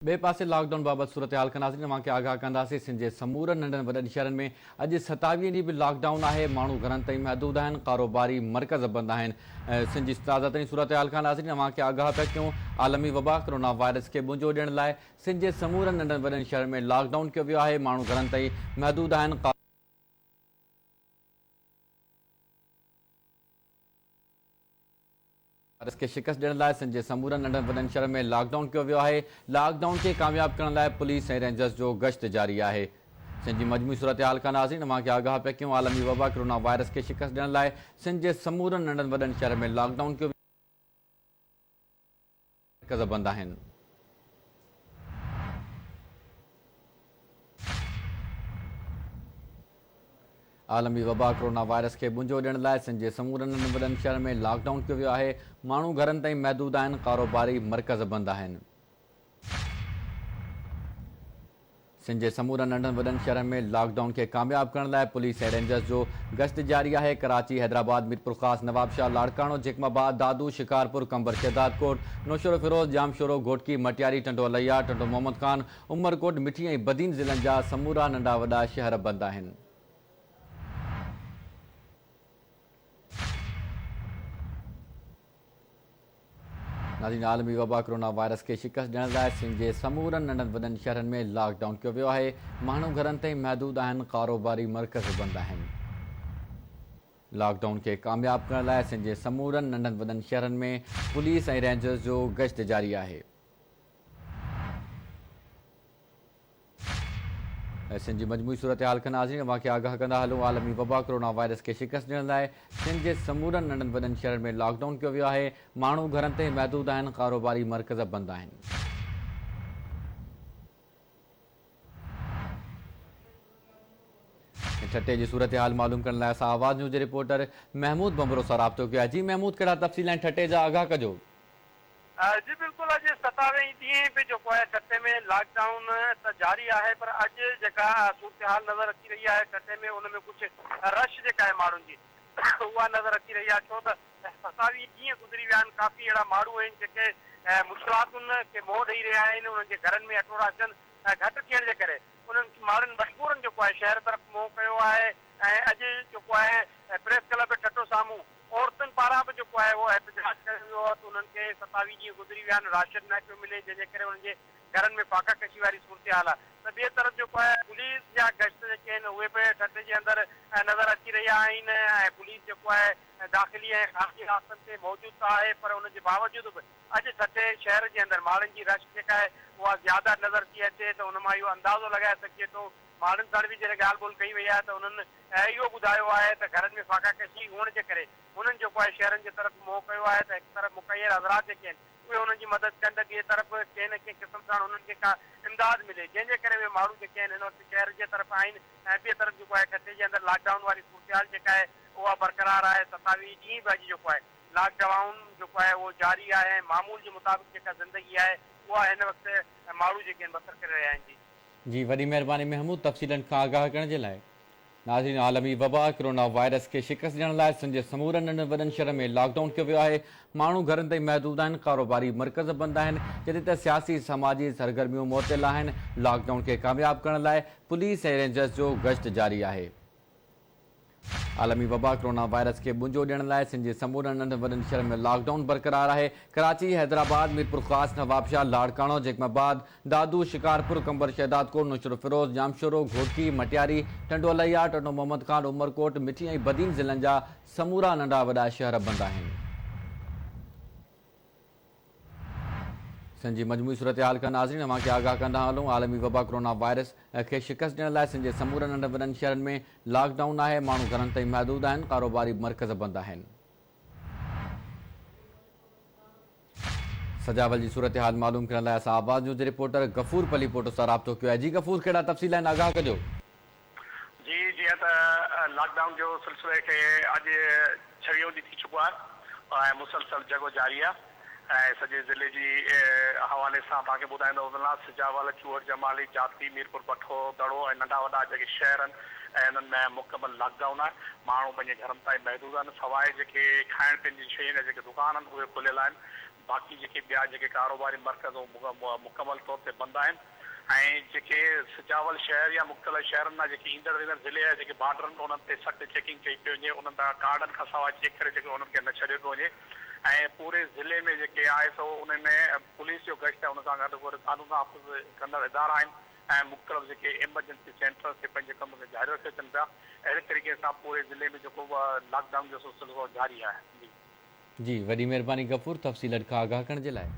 बे पासे लॉकडाउन बाबत सूरत हाल कंदासीं तव्हां खे आगाह कंदासीं। सिंध जे समूरनि नंढनि वॾनि शहरनि में अॼु 27 ॾींहं बि लॉकडाउन आहे। माण्हू घरनि ताईं महदूद आहिनि, कारोबारी मर्कज़ बंदि आहिनि। सिंध जी ताज़ा तरीन सूरत हाल कंदासीं तव्हां खे आगाह पिया कयूं। आलमी वबा कोरोना वायरस खे मुंझो ॾियण लाइ सिंध जे समूरनि नंढनि वॾनि शहरनि में लॉकडाउन कयो वियो आहे। माण्हू घरनि ताईं महदूद आहिनि। वायरस खे शिकस्त ॾियण लाइ सिंध जे समूरनि नंढनि वॾनि शहरनि में लॉकडाउन कयो वियो आहे। लॉकडाउन खे कामयाबु करण लाइ पुलिस ऐं रेंजर्स जो गश्त जारी आहे। सिंध जी मजमूई सूरत हाल कंदासीं तव्हां खे आगाह पिया कयूं। आलमी वबा कोरोना वायरस खे शिकस्त ॾियण लाइ सिंध जे समूरनि नंढनि वॾनि शहरनि में लॉकडाउन कयो मर्कज़ बंदि आहिनि। आलमी वबा कोरोना वायरस खे मुंझो ॾियण लाइ सिंध जे समूरनि नंढनि वॾनि शहरनि में लॉकडाउन कयो वियो आहे। माण्हू घरनि ताईं महदूद आहिनि, कारोबारी मर्कज़ बंदि आहिनि। सिंध जे समूरनि नंढनि वॾनि शहरनि में लॉकडाउन खे कामयाबु करण लाइ पुलिस ऐं रेंजर्स जो गश्त जारी आहे। कराची, हैदराबाद, मीरपुर ख़ास, नवाबशाह, लाड़काणो, जेकमाबाद, दादू, शिकारपुर, कंबर, शहदादकोट, नौशरो फिरोज़, जामशोरो, घोटकी, मटियारी, टंडो अलैया, टंडो मोहम्मद खान, उमरकोट, मिठी ऐं बदीन ज़िलनि जा समूरा नंढा वॾा शहर बंदि आहिनि। नाज़रीन, आलमी वबा कोरोना वायरस खे शिकस्त ॾियण लाइ सिंध जे समूरनि नंढनि वॾनि शहरनि में लॉकडाउन कयो वियो आहे। माण्हू घरनि ताईं महदूद आहिनि, कारोबारी मर्कज़ बंदि आहिनि। लॉकडाउन खे कामयाबु करण लाइ सिंध जे समूरनि नंढनि वॾनि शहरनि में पुलिस ऐं रेंजर्स जो गश्त जारी आहे। सिंध जी मजमूई सूरत हाल कंदासीं तव्हां खे आगाह कंदा हलूं। आलमी वबा कोरोना वायरस खे शिकस्त ॾियण लाइ सिंध जे समूरनि नंढनि वॾनि शहरनि में लॉकडाउन कयो वियो आहे। माण्हू घरनि ताईं महदूद आहिनि, कारोबारी मर्कज़ बंदि आहिनि। छठे जी सूरत हाल मालूम करण लाइ असां आवाज़ न्यूज़ जे रिपोर्टर महमूद बंबरो सां राब्तो कयो आहे। जी महमूद, कहिड़ा तफ़सील आहिनि छठे जा, आगाह कजो। जी बिल्कुलु, अॼु 27 ॾींहं बि जेको आहे छठे में लॉकडाउन त जारी आहे, पर अॼु जेका सूरत हाल नज़र अची रही आहे छठे में, उन में कुझु रश जेका आहे माण्हुनि जी उहा नज़र अची रही आहे। छो त 27 ॾींहं गुज़री विया आहिनि। काफ़ी अहिड़ा माण्हू आहिनि जेके मुश्किलातुनि खे मोह ॾेई रहिया आहिनि। उन्हनि जे घरनि में अटोड़ा अचनि घटि थियण जे करे उन्हनि माण्हुनि मजबूरनि जेको आहे शहर तरफ़ मोह कयो आहे। ऐं अॼु जेको आहे प्रेस क्लब टटो साम्हूं औरतुनि पारां बि जेको आहे उहो एहतजाज कयो वियो आहे त उन्हनि खे 27 ॾींहं गुज़री विया आहिनि, राशन न पियो मिले, जंहिंजे करे उन्हनि जे घरनि में फाका कशी वारी सूरत हाल आहे। त ॿिए तरफ़ जेको आहे पुलिस जा गश्त जेके आहिनि उहे बि ठटे जे अंदरि नज़र अची रहिया आहिनि। ऐं पुलिस जेको आहे दाख़िली ऐं ख़ासगी रास्तनि ते मौजूदु त आहे, पर उनजे बावजूदि बि अॼु ठटे शहर जे अंदरि माण्हुनि जी रश जेका आहे उहा ज़्यादा नज़र थी अचे। त उन मां इहो अंदाज़ो लॻाए सघिजे थो। माण्हुनि सां बि जॾहिं ॻाल्हि ॿोल कई वई आहे त उन्हनि इहो ॿुधायो आहे त घरनि में फाका कशी हुअण जे करे उन्हनि जेको आहे शहरनि जे तरफ़ मोह कयो आहे। त हिकु तरफ़ मुक़ैर हज़रात जेके आहिनि उहे उन्हनि जी मदद कनि त ॿिए तरफ़ कंहिं न कंहिं क़िस्म सां उन्हनि खे का इमदाद मिले, जंहिंजे करे उहे माण्हू जेके आहिनि हिन वक़्तु शहर जे तरफ़ आहिनि। ऐं ॿिए तरफ़ जेको आहे ठटे जे अंदरि लॉकडाउन वारी सूरत हाल जेका आहे उहा बरक़रार आहे। 27 ॾींहं बि अॼु जेको आहे लॉकडाउन जेको आहे उहो जारी आहे। ऐं मामूल जे मुताबिक़ जेका ज़िंदगी आहे उहा हिन वक़्तु माण्हू जेके आहिनि बसर करे रहिया आहिनि। जी, वॾी महिरबानी महमूद तफ़सीलनि खां आगाह करण जे लाइ। नाज़रीन, आलमी वबा कोरोना वायरस खे शिकस्त ॾियण लाइ सिंध जे समूरनि नंढनि वॾनि शहरनि में लॉकडाउन कयो वियो आहे। माण्हू घरनि ताईं महदूद आहिनि, कारोबारी मर्कज़ बंदि आहिनि, जॾहिं त सियासी समाजी सरगर्मियूं मुअतल आहिनि। लॉकडाउन खे कामयाबु करण लाइ पुलिस ऐं रेंजर्स जो गश्त जारी आहे। आलमी वबा कोरोना वायरस खे मुंझो ॾियण लाइ सिंध जे समूरनि नंढनि वॾनि शहरनि में लॉकडाउन बरक़रार आहे। कराची, हैदराबाद, मीरपुर ख़ास, नवाबशाह, लाड़काणो, जेकमाबाद, दादू, शिकारपुर, कंबर, शहदादकोट, नौशरो फिरोज़, जामशोरो, घोटकी, मटियारी, टंडो अलैया, टंडो मोहम्मद खान, उमरकोट, मिठी ऐं बदीन ज़िलनि जा समूरा नंढा वॾा शहर बंदि आहिनि। सिंध जी मजमूई सूरत हाल खां नाज़रीन तव्हां खे आगाह कंदा हलूं। आलमी वबा कोरोना वायरस खे शिकस्त ॾियण लाइ सिंध जे समूरनि नंढनि वॾनि शहरनि में लॉकडाउन आहे। माण्हू घरनि ताईं महदूद आहिनि, कारोबारी मर्कज़ बंदि आहिनि। सजावल जी सूरत हाल मालूम करण लाइ असां आवाज़ न्यूज़ जे रिपोर्टर गफ़ूर पलीपोटो सां राब्तो कयो आहे। जी गफ़ूर, कहिड़ा तफ़सील आहिनि, आगाह कजो। जी, जीअं त लॉकडाउन जो सिलसिले खे अॼु 6 ॾींहं थी चुको आहे ऐं मुसलसल जगो जारी आहे। ऐं सॼे ज़िले जी हवाले सां तव्हांखे ॿुधाईंदो वञा, सिजावल, चूहर जमाली, जाती, मीरपुर पठो, दड़ो ऐं नंढा वॾा जेके शहर आहिनि ऐं हिननि में मुकमल लॉकडाउन आहे। माण्हू पंहिंजे घरनि ताईं महदूद आहिनि, सवाइ जेके खाइण पीअण जी शयुनि जा जेके दुकान आहिनि उहे खुलियल आहिनि। बाक़ी जेके ॿिया जेके कारोबारी मर्कज़ मुकमल तौर ते बंदि आहिनि ऐं जेके सिजावल शहर या मुख़्तलिफ़ शहरनि मां जेके ईंदड़ वेंदड़ ज़िले जा जेके बॉर्डरनि उन्हनि ते सख़्तु चेकिंग कई पई वञे, उन्हनि तां कार्डनि खां सवाइ चेक करे जेके उन्हनि खे न छॾियो पियो वञे ऐं पूरे ज़िले में जेके आहे सो उन में पुलिस जो गश्त आहे, उन सां गॾु गॾु कानून नाफ़िज़ कंदड़ इदारा आहिनि ऐं मुख़्तलिफ़ जेके एमरजेंसी सेंटर्स ते पंहिंजे कम खे जारी रखे अचनि पिया। अहिड़े तरीक़े सां पूरे ज़िले में जेको लॉकडाउन जो सिलसिलो जारी आहे। जी वॾी महिरबानी गफ़ूर तफ़सीलत खां आगाह करण जे लाइ।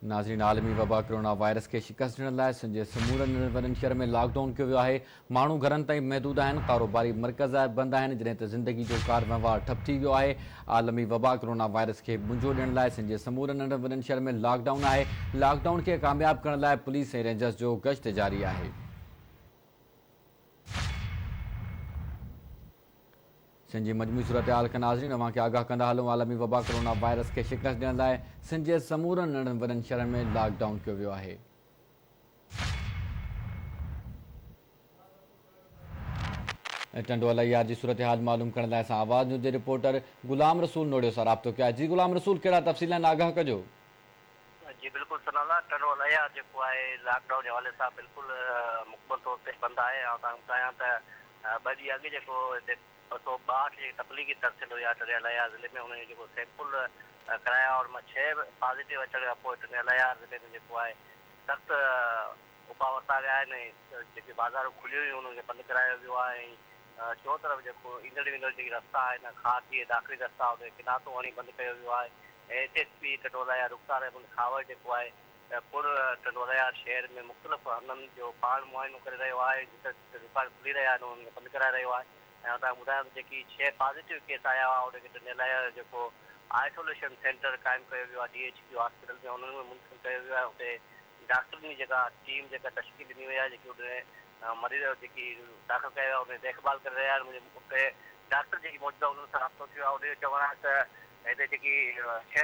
नाज़रीन, आलमी वबा कोरोना वायरस के शिकस्त ॾियण लाइ सिंध जे समूरनि वॾनि शहर में लॉकडाउन कयो वियो आहे। माण्हू घरनि ताईं महदूद आहिनि, कारोबारी मर्कज़ बंदि आहिनि, जॾहिं त ज़िंदगी जो कार वहिंवार ठप थी वियो आहे। आलमी वबा कोरोना वायरस खे मुंझो ॾियण लाइ सिंध जे समूरनि वॾनि शहर में लॉकडाउन आहे। लॉकडाउन खे कामयाब करण लाइ पुलिस ऐं रेंजर्स जो गश्त जारी आहे। सिंध जी मजमूई सूरत हाल खां नाज़रीन अवां खे आगाह कंदा हलूं। आलमी वबा कोरोना वायरस खे शिकस्त ॾियण लाइ सिंध जे समूरनि नंढनि वॾनि शहरनि में लॉकडाउन कयो वियो आहे। टंडोला यार जी सूरत हाल मालूम करण लाइ असां आवाज़ न्यूज़ जे रिपोर्टर गुलाम रसूल नोड़ियो सां राब्तो कयो आहे। जी गुलाम रसूल, कहिड़ा तफ़सील आहिनि, आगाह कजो। जी बिल्कुलु सनाला, टंडोला जेको आहे लॉकडाउन जे हवाले सां बिल्कुलु मुकमल तौर ते बंदि आहे। ऐं तव्हां ॿुधायां त 2 ॾींहं अॻु जेको हिते 262 तबलीगी तरसिल हुया टंडोला ज़िले में, उनजो जेको सैंपल कराया और 6 पॉज़िटिव अचण खां पोइ टंडोला ज़िले में जेको आहे सख़्तु उपाउ वरिता विया आहिनि। जेके बाज़ारूं खुलियूं हुयूं उन्हनि खे बंदि करायो वियो आहे ऐं चओ तरफ़ जेको ईंदड़ वेंदड़ जेके रस्ता आहिनि, ख़ासि जीअं दाख़िली रस्ता उन किनातो हणी बंदि कयो वियो आहे। SSP टंडोला रुख़सार अहमद खावर जेको आहे पुर टंडोला शहर में मुख़्तलिफ़ हंधनि जो पाण मुआइनो करे रहियो आहे, जिते दुकान खुली रहिया आहिनि उन्हनि खे बंदि कराए रहियो आहे। ऐं तव्हां ॿुधायां त जेकी 6 पॉज़िटिव केस आया हुआ उनखे टंडोला जेको आइसोलेशन सेंटर क़ाइमु कयो वियो आहे DHQ हॉस्पिटल में, उन्हनि में मुंतक़िल कयो वियो आहे। हुते डॉक्टरनि जी जेका टीम जेका तश्कील ॾिनी वई आहे, जेकी उन मरीज़ जेकी दाख़िल कयो आहे उन देखभाल करे रहिया आहिनि। उते डॉक्टर जेकी मौजूदा उन्हनि सां राब्तो थियो आहे, उन चवणु आहे त हिते जेकी 6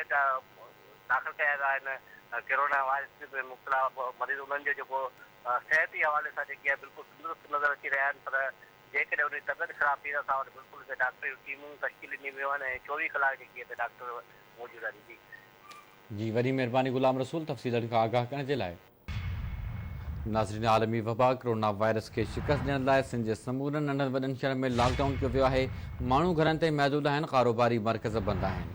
दाख़िल कया विया आहिनि कोरोना वायरस में मुब्तला मरीज़, उन्हनि जो जेको सिहत जे हवाले सां जेकी आहे बिल्कुलु तंदुरुस्त नज़र अची रहिया आहिनि। पर जेकॾहिं उन जी तबियत ख़राबु थी, असां वटि बिल्कुलु हिते डॉक्टर जूं टीमूं तश्कील ॾिनी वियूं आहिनि ऐं 24 कलाक जेकी हिते डॉक्टर मौजूदु आहिनि। जी वॾी महिरबानी गुलाम रसूल तफ़सीलनि खां आगाह करण जे लाइ। नाज़रीन, आलमी वबा कोरोना वायरस खे शिकस्त ॾियण लाइ सिंध जे समूरनि नंढनि वॾनि शहरनि में लॉकडाउन कयो वियो आहे। माण्हू घरनि ताईं महदूद आहिनि, कारोबारी मर्कज़ बंदि आहिनि,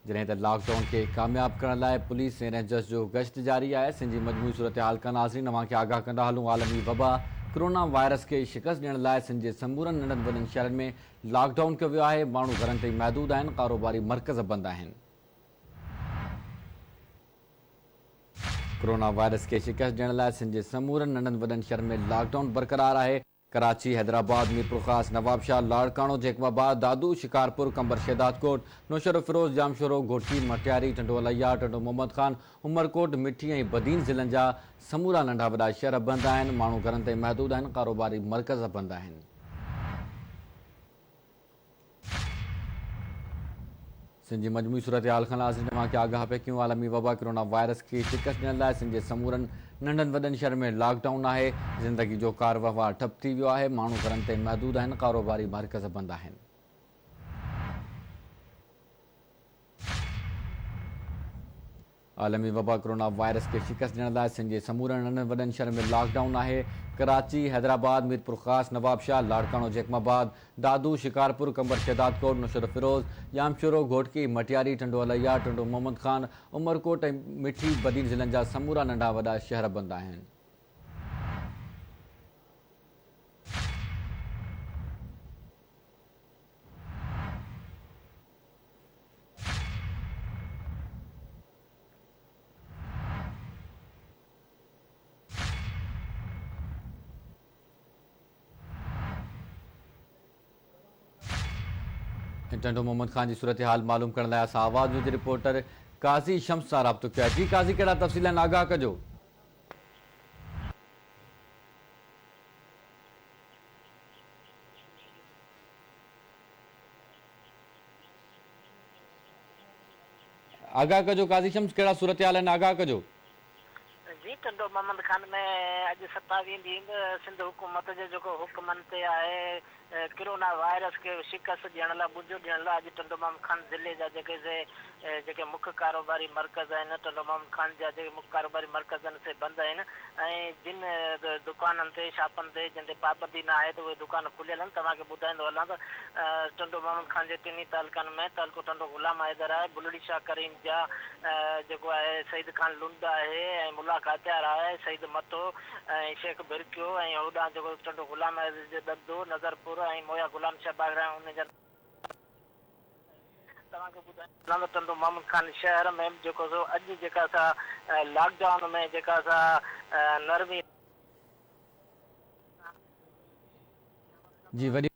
जॾहिं त लॉकडाउन खे कामयाब करण लाइ पुलिस ऐं रेंजर्स जो गश्त जारी आहे। सिंध जी मजमूई सूरत हाल खां नाज़रीन अवां खे आगाह कंदा हलूं। आलमी वबा कोरोना वायरस खे शिकस्त ॾियण लाइ सिंध जे समूरनि नंढनि वॾनि शहरनि में लॉकडाउन कयो वियो आहे। माण्हू घरनि ताईं महदूद आहिनि, कारोबारी मर्कज़ बंदि आहिनि। कोरोना वायरस खे शिकस्त ॾियण लाइ सिंध जे समूरनि नंढनि वॾनि शहरनि में लॉकडाउन बरक़रार आहे। कराची, हैदराबाद, मीरपुर ख़ास, नवाबशाह, लाड़काणो, जैकबाबाद, दादू, शिकारपुर, कंबर शहदादकोट, नौशहर फिरोज़, जामशोरो, घोटी, मटियारी, टंडोला, टंडो मोहम्मद खान, उमरकोट, मिठी ऐं बदीन ज़िलनि जा समूरा नंढा वॾा शहर बंदि आहिनि। माण्हू घरनि ताईं महदूद आहिनि, कारोबारी मर्कज़ बंदि आहिनि। सिंध जी मजमूई सूरत हाल खां नाज़रीन अवां खे आगाह पे कयूं। आलमी वबा कोरोना वायरस खे शिकस्त ॾियण लाइ सिंध जे समूरनि नंढनि वॾनि शहरनि में लॉकडाउन आहे। ज़िंदगी जो कार वहिंवार ठप थी वियो आहे। माण्हू घरनि ताईं महदूद आहिनि, कारोबारी मर्कज़ बंदि आहिनि। आलमी वबा कोरोना वायरस के शिकस्त ॾियण लाइ सिंध जे समूरनि नंढनि वॾनि शहरनि में लॉकडाउन आहे। कराची, हैदराबाद, मीरपुर ख़ास, नवाबशाह, लाड़काणो, जैकबाबाद, दादू, शिकारपुर, कंबर शहदादकोट, नौशहर फिरोज़, जामशोरो, घोटकी, मटियारी, टंडोला, टंडो मोहम्मद खान, उमरकोट ऐं मिठी बदीन ज़िलनि जा समूरा नंढा वॾा शहर बंदि आहिनि। टंडो मोहम्मद खान जी सूरत हाल मालूम करण लाइ असां आवाज़ न्यूज़ रिपोर्टर काज़ी शम्स सां राब्तो कयो आहे। जी काज़ी, कहिड़ा तफ़सील आहिनि, आगाह कजो। आगाह कजो काज़ी शम्स, कहिड़ा सूरत हाल आहिनि, आगाह कजो। जी टंडो मोहम्मद खान में अॼु 27 ॾींहं सिंध हुकूमत जे जेको हुकमनि ते आहे कोरोना वायरस खे शिकस्त ॾियण लाइ बुजो ॾियण लाइ अॼु टंडो मोहम्मद खान ज़िले जा जेके मुख्य कारोबारी मर्कज़ आहिनि टंडो मोहम्मद खान जा जेके मुख्य कारोबारी मर्कज़नि से बंदि आहिनि ऐं जिन दुकाननि ते शापनि ते जिन ते पाबंदी न आहे त उहे दुकान खुलियल आहिनि। तव्हांखे ॿुधाईंदो हलां त टंडो मोहम्मद खान जे टिनी तालुकनि में तालुको टंडो गुलाम हैदर आहे, बुलड़ी शाह करीम जा जेको आहे सईद खान लुंड आहे ऐं मुला खात्यार आहे, सईद मतो ऐं शेख बिरकियो ऐं होॾां जेको टंडो गुलाम हैदर जो दब्दो नज़रपुर ऐं मोया गुलाम शाह बागरा उन जा तव्हांखे ॿुधायां टंडो मोहम्मद खान शहर में जेको सो अॼु जेका असां लॉकडाउन में जेका असां नरमी जी वॾी